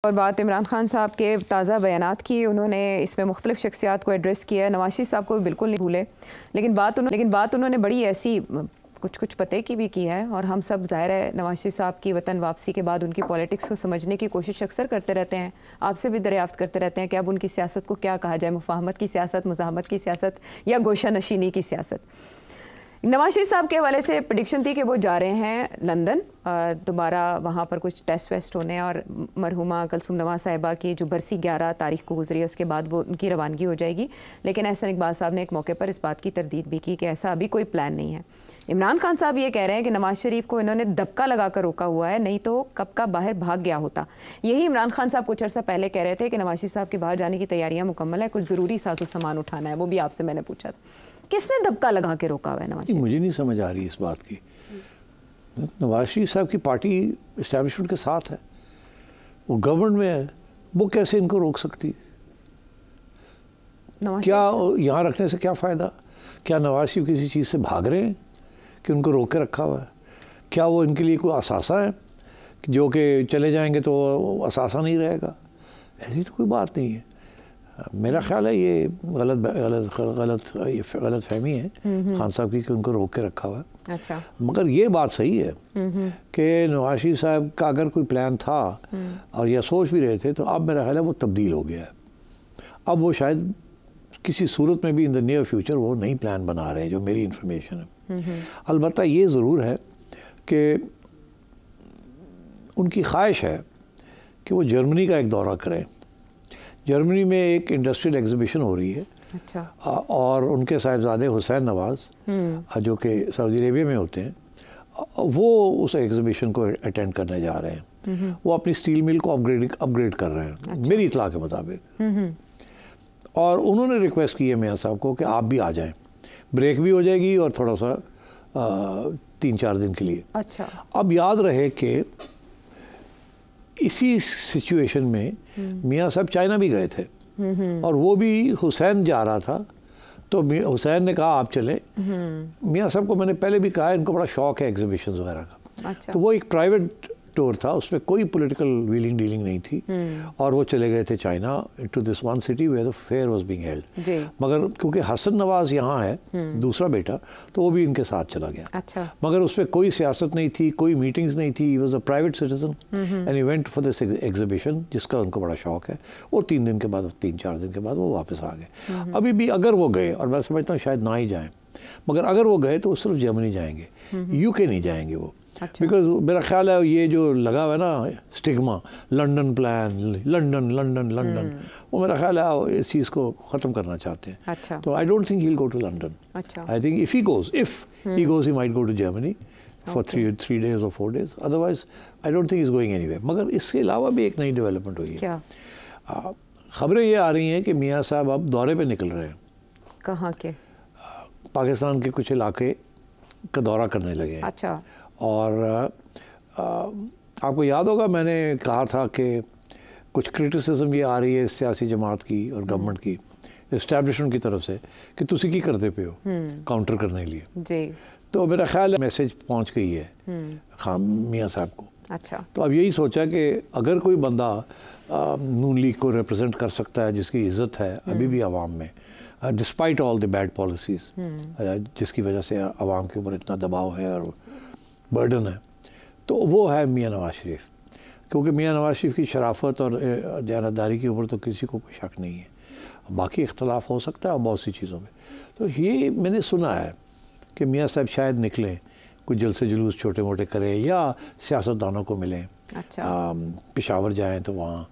اور بات عمران خان صاحب کے تازہ بیانات کی، انہوں نے اس میں مختلف شخصیات کو ایڈریس کیا ہے. نواز شریف صاحب کو بالکل نہیں بھولے، لیکن بات انہوں نے بڑی ایسی کچھ پتے کی بھی کی ہے. اور ہم سب ظاہر ہے نواز شریف صاحب کی وطن واپسی کے بعد ان کی پولیٹکس کو سمجھنے کی کوشش اکثر کرتے رہتے ہیں، آپ سے بھی دریافت کرتے رہتے ہیں کہ اب ان کی سیاست کو کیا کہا جائے، مفاہمت کی سیاست، مزاحمت کی سیاست یا گوشہ نشینی کی سیاست. نواز شریف صاحب کے حوالے سے پریڈکشن تھی کہ وہ جا رہے ہیں لندن، دوبارہ وہاں پر کچھ ٹیسٹ ویسٹ ہونے، اور مرحومہ کلثوم نواز صاحبہ کی جو برسی 11 تاریخ کو گزری ہے اس کے بعد وہ ان کی روانگی ہو جائے گی. لیکن احسن اقبال صاحب نے ایک موقع پر اس بات کی تردید بھی کی کہ ایسا ابھی کوئی پلان نہیں ہے. عمران خان صاحب یہ کہہ رہے ہیں کہ نواز شریف کو انہوں نے دبکا لگا کر روکا ہوا ہے، نہیں تو کب کا باہر بھاگ گیا ہوتا. یہی عمران خان صاحب کچھ عرصہ پہلے کہہ رہے تھے کہ نواز شریف صاحب کے باہر جانے کی تیاریاں مکمل ہیں، کچھ ضروری ساز و سامان اٹھانا ہے. وہ بھی آپ سے میں نے پوچھا تھا کس نے دبکا لگا کے روکا ہوا ہے نواز شریف؟ مجھے نہیں سمجھ آ رہی اس بات کی. نواز شریف صاحب کی پارٹی اسٹیبلشمنٹ کے ساتھ ہے، وہ گورنمنٹ میں ہے، وہ کیسے ان کو روک سکتی؟ کیا یہاں رکھنے سے کیا فائدہ؟ کیا نواز شریف کسی چیز سے بھاگ رہے ہیں کہ ان کو روک کے رکھا ہوا ہے؟ کیا وہ ان کے لیے کوئی اثاثہ ہے جو کہ چلے جائیں گے تو اثاثہ نہیں رہے گا؟ ایسی تو کوئی بات نہیں ہے. میرا خیال ہے یہ غلط فہمی ہے خان صاحب کی کہ ان کو روک کے رکھا ہوا ہے. اچھا. مگر یہ بات صحیح ہے کہ نواز شریف صاحب کا اگر کوئی پلان تھا اور یہ سوچ بھی رہے تھے تو اب میرا خیال ہے وہ تبدیل ہو گیا ہے. اب وہ شاید کسی صورت میں بھی ان دا نیئر فیوچر وہ نئی پلان بنا رہے ہیں، جو میری انفارمیشن ہے. البتہ یہ ضرور ہے کہ ان کی خواہش ہے کہ وہ جرمنی کا ایک دورہ کریں. جرمنی میں ایک انڈسٹریل ایگزیبیشن ہو رہی ہے. اچھا. اور ان کے صاحبزادے حسین نواز جو کہ سعودی عربیہ میں ہوتے ہیں، وہ اس ایگزیبیشن کو اٹینڈ کرنے جا رہے ہیں. وہ اپنی سٹیل مل کو اپ گریڈ کر رہے ہیں میری اطلاع کے مطابق. اور انہوں نے ریکویسٹ کی ہے میاں صاحب کو کہ آپ بھی آ جائیں، بریک بھی ہو جائے گی اور تھوڑا سا 3-4 دن کے لیے. اچھا. اب یاد رہے کہ اسی سچویشن میں میاں صاحب چائنا بھی گئے تھے اور وہ بھی حسین جا رہا تھا تو حسین نے کہا آپ چلیں. میاں صاحب کو میں نے پہلے بھی کہا ان کو بڑا شوق ہے ایگزیبیشنز وغیرہ کا. تو وہ ایک پرائیویٹ ٹور تھا، اس میں کوئی پولیٹیکل ویلنگ ڈیلنگ نہیں تھی، اور وہ چلے گئے تھے China to this one city where the fair was being held. مگر کیونکہ حسن نواز یہاں ہے دوسرا بیٹا تو وہ بھی ان کے ساتھ چلا گیا. اچھا. مگر اس پہ کوئی سیاست نہیں تھی، کوئی میٹنگز نہیں تھی. He was a private citizen and he went for this exhibition جس کا ان کو بڑا شوق ہے. وہ 3 دن کے بعد 3-4 دن کے بعد وہ واپس آ گئے. ابھی بھی اگر وہ گئے، اور میں سمجھتا ہوں شاید نہ ہی جائیں، مگر اگر وہ گئے تو وہ صرف جرمنی جائیں گے، یو کے نہیں جائیں گے وہ. بیکاز میرا خیال ہے یہ جو لگا ہوا ہے نا اسٹگما، لنڈن پلان، لنڈن، وہ میرا خیال ہے اس چیز کو ختم کرنا چاہتے ہیں. تو I don't think he will go to London. I think if he goes he might go to Germany for 3 days or 4 days. Otherwise I don't think he's going anywhere. مگر اس کے علاوہ بھی ایک نئی ڈیولپمنٹ ہوئی ہے. خبریں یہ آ رہی ہیں کہ میاں صاحب اب دورے پہ نکل رہے ہیں. کہاں کے؟ پاکستان کے کچھ علاقے کا دورہ کرنے لگے ہیں. اچھا. اور آپ کو یاد ہوگا میں نے کہا تھا کہ کچھ کرٹیسزم یہ آ رہی ہے سیاسی جماعت کی اور گورنمنٹ کی اسٹیبلشمنٹ کی طرف سے کہ تسی کی کرتے پہ ہو کاؤنٹر کرنے کے لیے. جی. تو میرا خیال ہے میسج پہنچ گئی ہے میاں صاحب کو. اچھا. تو اب یہی سوچا کہ اگر کوئی بندہ نون لیگ کو ریپرزینٹ کر سکتا ہے جس کی عزت ہے ابھی بھی عوام میں، ڈسپائٹ آل دی بیڈ پالیسیز جس کی وجہ سے عوام کے اوپر اتنا دباؤ ہے اور برڈن ہے، تو وہ ہے میاں نواز شریف. کیونکہ میاں نواز شریف کی شرافت اور دیانتداری کے اوپر تو کسی کو کوئی شک نہیں ہے. باقی اختلاف ہو سکتا ہے اور بہت سی چیزوں میں. تو یہ میں نے سنا ہے کہ میاں صاحب شاید نکلیں، کچھ جلسے جلوس چھوٹے موٹے کریں یا سیاستدانوں کو ملیں. اچھا. پشاور جائیں تو وہاں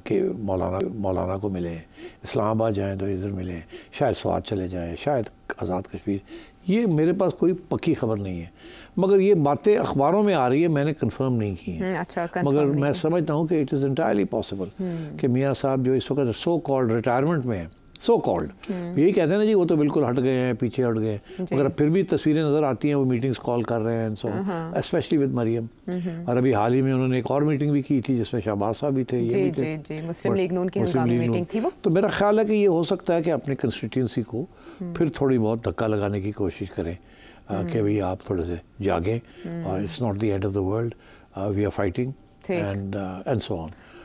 کہ مولانا کو ملیں، اسلام آباد جائیں تو ادھر ملیں، شاید سوات چلے جائیں، شاید آزاد کشمیر. یہ میرے پاس کوئی پکی خبر نہیں ہے، مگر یہ باتیں اخباروں میں آ رہی ہے، میں نے کنفرم نہیں کی ہیں. مگر میں سمجھتا ہوں کہ اٹ از انٹائرلی پاسبل کہ میاں صاحب جو اس وقت سو کالڈ ریٹائرمنٹ میں ہیں، سو کالڈ یہی کہتے ہیں نا جی وہ تو بالکل ہٹ گئے ہیں، پیچھے ہٹ گئے ہیں، مگر پھر بھی تصویریں نظر آتی ہیں وہ میٹنگز کال کر رہے ہیں، اسپیشلی ود مریم. اور ابھی حال ہی میں انہوں نے ایک اور میٹنگ بھی کی تھی جس میں شہباز صاحب بھی تھے، یہ بھی تھے، مسلم لیگ نون کی ہنگامی میٹنگ تھی وہ. تو میرا خیال ہے کہ یہ ہو سکتا ہے کہ اپنی کنسٹیٹوئنسی کو پھر تھوڑی بہت دھکا لگانے کی کوشش کریں کہ بھئی آپ تھوڑے سے جاگیں اور it's not the end of the world, we are fighting and so on.